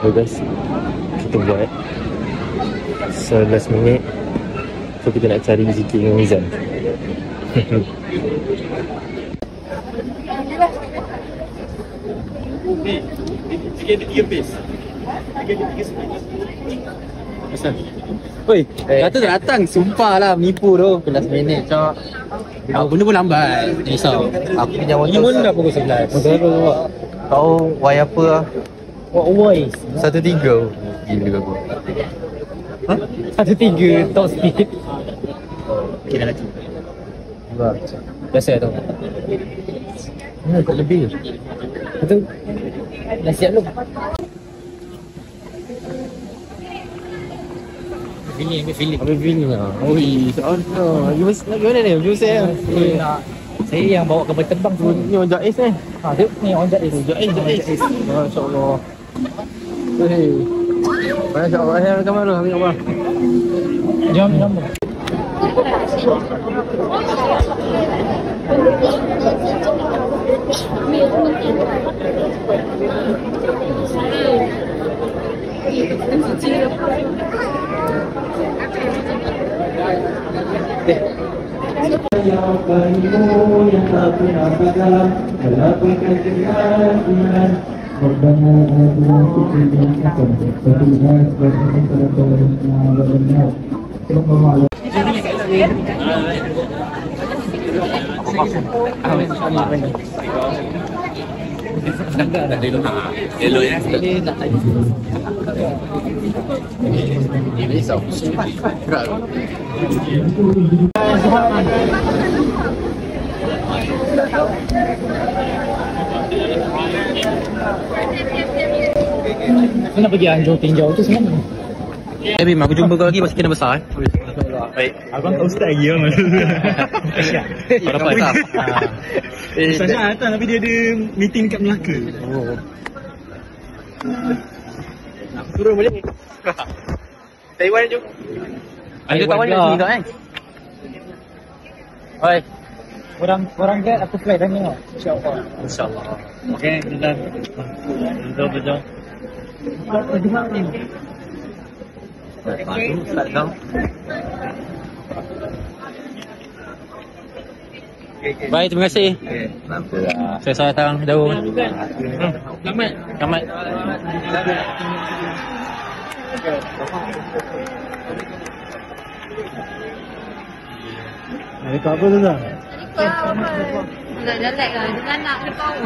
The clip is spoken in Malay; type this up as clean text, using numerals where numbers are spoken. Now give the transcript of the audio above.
So guys, kita buat 11 minit. So kita nak cari Zikir dengan Mizan. Dia ada 3 pace. Dia ada 3 speed. Asal? Oi, kata tak datang. Sumpah lah, menipu tu. 11 minit, cok. Benda pun lambat. Risau. Aku pinjam motor. Imun dah pukul 11. Kau why apa lah? What voice? 1.3. Gila aku. Ha? 1.3 top speed. Okay, dah lagi. Biasa tu. Ya, tak lebih. Betul. Dah siap belum? Ambil feeling lah. Oi, soal lah. Gimana ni? Jom saya. Saya yang bawa kapal terbang tu. Ni on Jais ni. Ha, dia ni on jet itu. Jais. Masya-Allah. Hei. Masya-Allah. Saya ambil gambar dulu, ambil gambar. Jom jom. Elok ya. Dia risau. Berat. Nak pergi Anjou tinjau tu sebenarnya. Bim, aku jumpa kau lagi pas kena besar. Baik. Abang tak ustaz lagi lah. Kau dapat tak? Ustaznya datang tapi dia ada meeting dekat Melaka. Oh. Turun boleh? Taiwan jom. Ada kawan kat sini tak kan? Oi. Orang get aku fly tanya. Insya-Allah. InsyaAllah. Okey, jalan. Betul. Tak tahu. Baik, terima kasih. Saya datang jauh. Selamat. Apa tu dah? Nak jalan lah, dengan anak dia tahu.